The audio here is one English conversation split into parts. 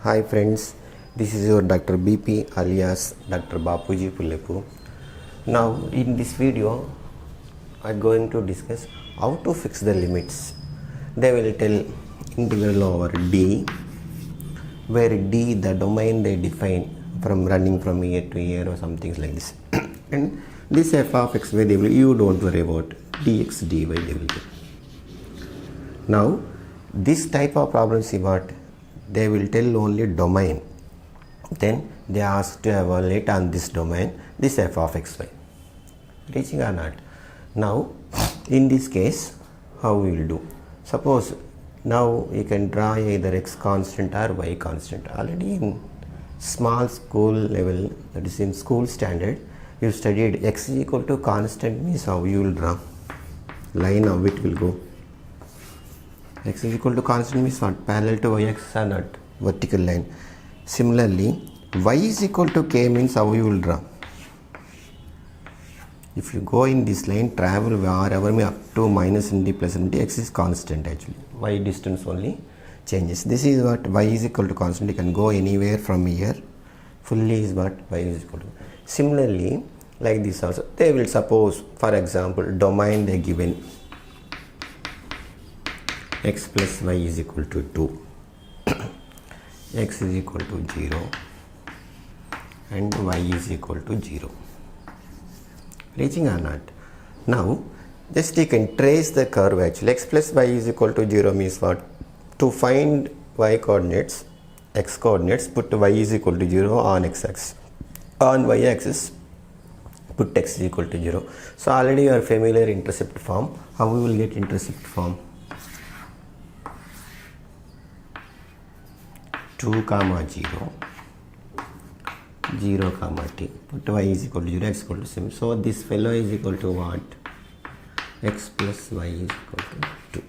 Hi friends, this is your Dr. BP alias Dr. Bapuji Pullepu. Now in this video I am going to discuss how to fix the limits. They will tell integral over D, where D the domain they define from running from here to here or something like this. And this f of x where they will, you don't worry about dx dy they will do. Now this type of problems is what they will tell only domain, then they ask to evaluate on this domain this f of xy, reaching or not. Now in this case how we will do, suppose now you can draw either x constant or y constant. Already in small school level, that is in school standard, you studied x is equal to constant means how you will draw line, how it will go. X is equal to constant means what? Parallel to y-axis or not? Vertical line. Similarly, y is equal to k means how you will draw. If you go in this line, travel wherever up to minus nd plus nd, x is constant actually. Y distance only changes. This is what y is equal to constant. You can go anywhere from here. Fully is what y is equal to. Similarly, like this also, they will suppose, for example, domain they given x plus y is equal to 2, x is equal to 0 and y is equal to 0. Reaching or not? Now just you can trace the curve actually. X plus y is equal to 0 means what? To find y coordinates, x coordinates, put y is equal to 0 on x axis. On y axis put x is equal to 0. So already you are familiar intercept form. How we will get intercept form? 2, 0, 0, t. Put y is equal to 0, x equal to 7. So this fellow is equal to what? X plus y is equal to 2.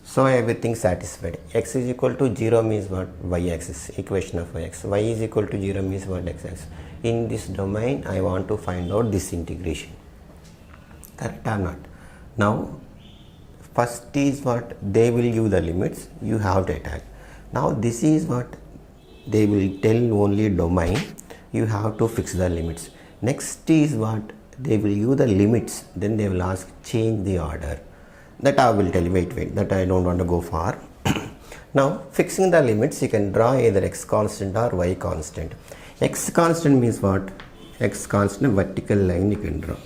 So everything satisfied. X is equal to 0 means what? Y axis, equation of y axis. Y is equal to 0 means what? X axis. In this domain I want to find out this integration. Correct or not? Now first is what? They will give the limits, you have to attack. Now this is what they will tell only domain, you have to fix the limits. Next is what? They will give the limits, then they will ask change the order. That I will tell you, wait, that I don't want to go far. Now fixing the limits, you can draw either x constant or y constant. X constant means what? X constant, vertical line you can draw.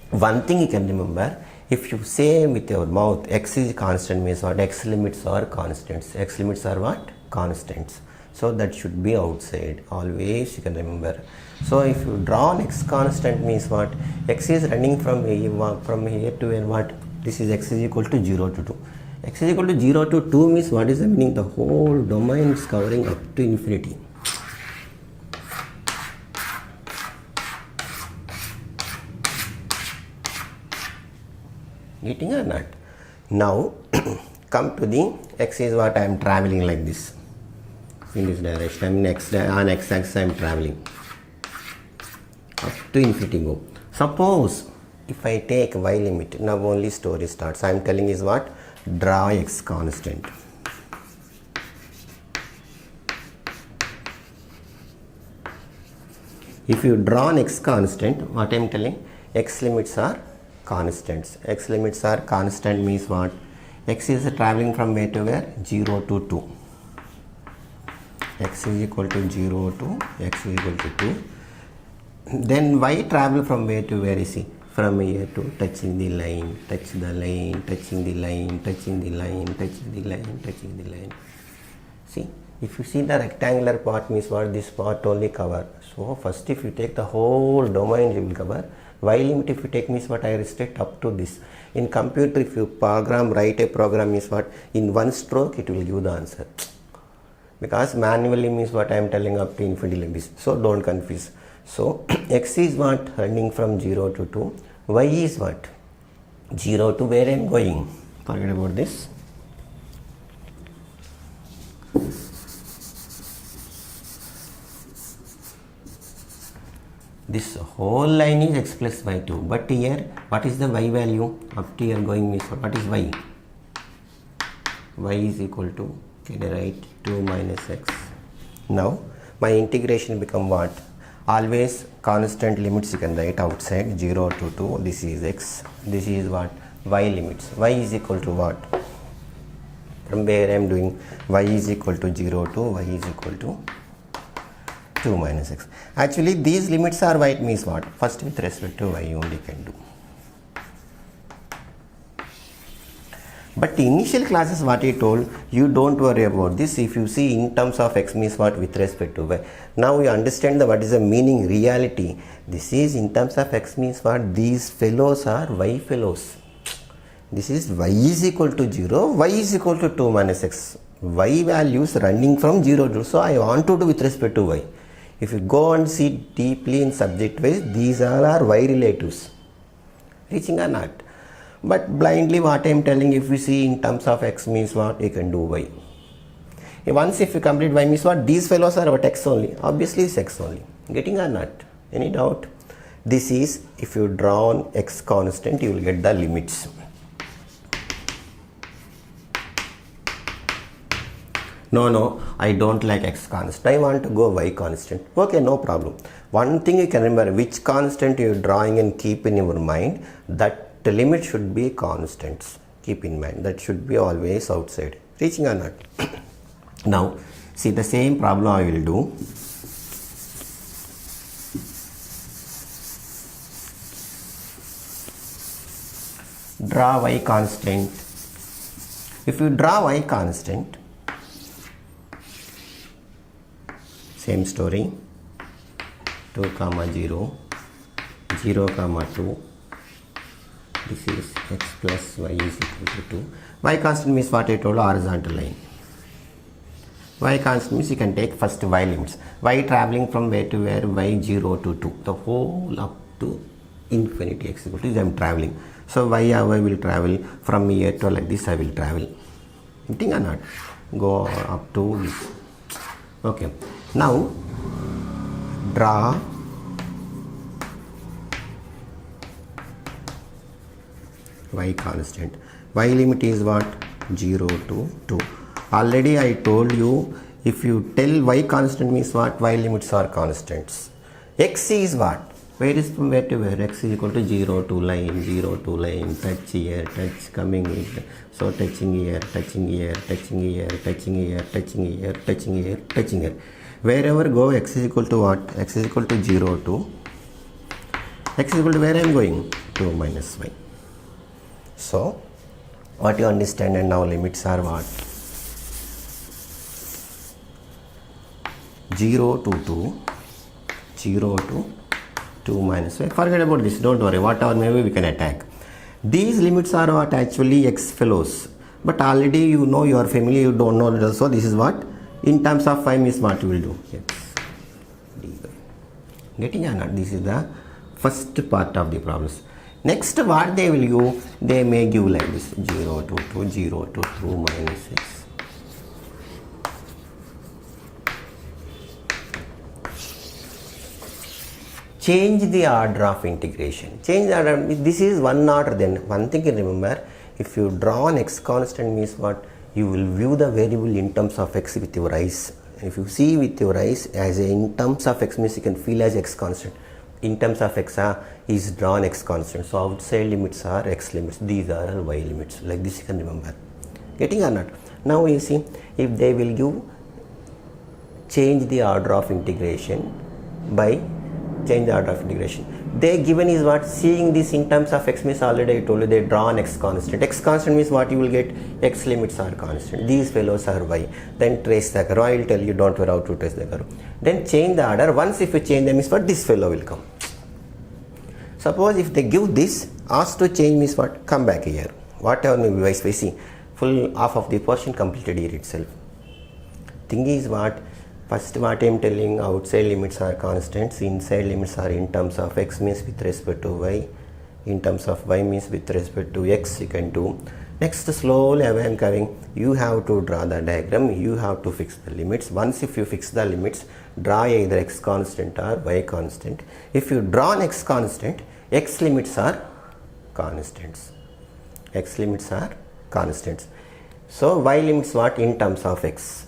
One thing you can remember, if you say with your mouth x is constant means what? X limits are constants. X limits are what? Constants. So that should be outside. Always you can remember. So if you draw an x constant means what? X is running from here to here, what? This is x is equal to 0 to 2. X is equal to 0 to 2 means what is the meaning? The whole domain is covering up to infinity. Getting or not? Now come to the x is what? I am traveling like this in this direction. On x axis I am traveling up to infinity go. Suppose if I take y limit, now only story starts. I am telling is what? Draw x constant. If you draw an x constant, what I am telling? X limits are constants. X limits are constant means what? X is traveling from where to where? 0 to 2. X is equal to 0 to x is equal to 2. Then y travel from where to where? You see, from here to touching the line, touch the line, touching the line, touching the line, touching the line, touching the line. See, if you see the rectangular part means what? This part only cover. So first if you take the whole domain you will cover. Y limit if you take means what? I restrict up to this. In computer if you program, write a program means what? In one stroke it will give the answer. Because manually means what? I am telling up to infinity like this. So don't confuse. So x is what? Running from 0 to 2. Y is what? 0 to where I am going. Forget about this. This whole line is x plus y 2, but here what is the y value? Up to here going means what is y? y is equal to, can I write 2 minus x. Now my integration become what? Always constant limits you can write outside, 0 to 2, this is x, this is what? Y limits. Y is equal to what? From where I am doing, y is equal to 0 to y is equal to 2 minus x. Actually these limits are what means what? First with respect to y only can do. But initial classes what I told, you don't worry about this. If you see in terms of x means what with respect to y. Now you understand what is the meaning, reality. This is in terms of x means what? These fellows are y fellows. This is y is equal to 0, y is equal to 2 minus x. Y values running from 0 to, so I want to do with respect to y. If you go and see deeply in subject wise, these all are y relatives. Reaching or not? But blindly what I am telling, if we see in terms of x means what, you can do y. Once if you complete y means what, these fellows are what, x only. Obviously it's x only. Getting or not? Any doubt? This is, if you draw on x constant, you will get the limits. No, I don't like x constant. I want to go y constant. Okay, no problem. One thing you can remember, which constant you are drawing and keep in your mind, that the limit should be constants. Keep in mind, that should be always outside. Reaching or not? Now, see the same problem I will do. Draw y constant. If you draw y constant, same story, 2 comma 0, 0 comma 2, this is x plus y is equal to 2. Y constant means what I told, horizontal line. Y constant means you can take first y limits. Y traveling from where to where? Y 0 to 2. The whole up to infinity x equal to I am traveling. So y will travel from here to like this I will travel. Think or not? Go up to this. Okay. Now draw y constant. Y limit is what? 0 to 2. Already I told you, if you tell y constant means what? Y limits are constants. X is what? Where is from where to where? X is equal to 0 to line, 0 to line, touch here, touch coming here. So touching here, touching here, touching here, touching here, touching here, touching here, touching here. Wherever go, x is equal to what? X is equal to 0 to, x is equal to where I am going? 2 minus y. So, what you understand, and now limits are what? 0 to 2, 0 to 2 minus y. Forget about this, don't worry, whatever maybe we can attack. These limits are what? Actually x fellows. But already you know, you are familiar, you don't know that. So this is what? In terms of y means what you will do? X dy. Getting or not? This is the first part of the problems. Next, what they will give? They may give like this: 0 to 2, 0 to 2 minus x. Change the order of integration. Change the order. This is one order. Then one thing you remember: if you draw an x constant means what? You will view the variable in terms of x with your eyes. If you see with your eyes as in terms of x means you can feel as x constant. In terms of x is drawn x constant. So outside limits are x limits. These are all y limits. Like this you can remember. Getting or not? Now you see, if they will give, change the order of integration by change the order of integration. They given is what? Seeing this in terms of x means already I told you they draw an x constant. X constant means what you will get? X limits are constant. These fellows are y. Then trace the curve. I will tell you, don't worry how to trace the curve. Then change the order. Once if you change them means what? This fellow will come. Suppose if they give this, ask to change means what? Come back here. Whatever may be vice versa. Full half of the portion completed here itself. Thing is what? First what I am telling, outside limits are constants, inside limits are in terms of x means with respect to y, in terms of y means with respect to x you can do. Next, slowly I am coming, you have to draw the diagram, you have to fix the limits. Once if you fix the limits, draw either x constant or y constant. If you draw an x constant, x limits are constants. X limits are constants. So y limits what? In terms of x.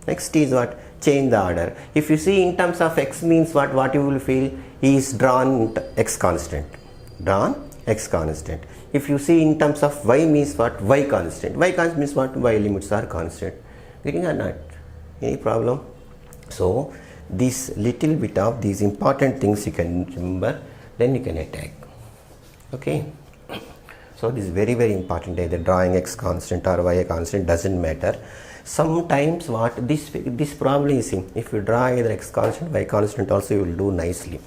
Next is what? Change the order. If you see in terms of x means what you will feel is drawn x constant. Drawn x constant. If you see in terms of y means what? Y constant. Y constant means what? Y limits are constant. Getting or not? Any problem? So this little bit of these important things you can remember, then you can attack. Okay. So this is very important. Either drawing x constant or y constant doesn't matter. Sometimes what this problem is, if you draw either x constant, y constant also you will do nicely.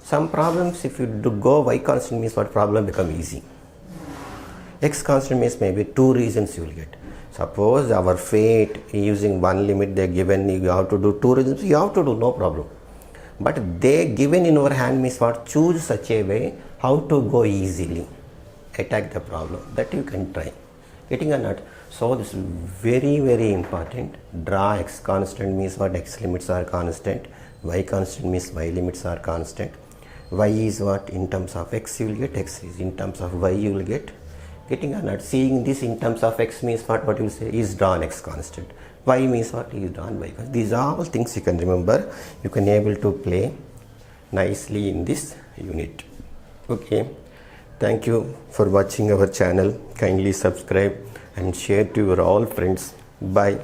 Some problems if you do go y constant means what? Problem become easy. X constant means maybe two reasons you will get. Suppose our fate using one limit they given, you have to do two reasons, you have to do, no problem. But they given in our hand means what? Choose such a way how to go easily. Attack the problem, that you can try. Getting or not? So this is very important. Draw x constant means what? X limits are constant. Y constant means y limits are constant. Y is what? In terms of x you will get, x is in terms of y you will get. Getting or not? Seeing this in terms of x means what you will say is drawn x constant. Y means what? Is drawn y constant. These are all things you can remember. You can able to play nicely in this unit. Okay. Thank you for watching our channel. Kindly subscribe and share to your all friends. Bye.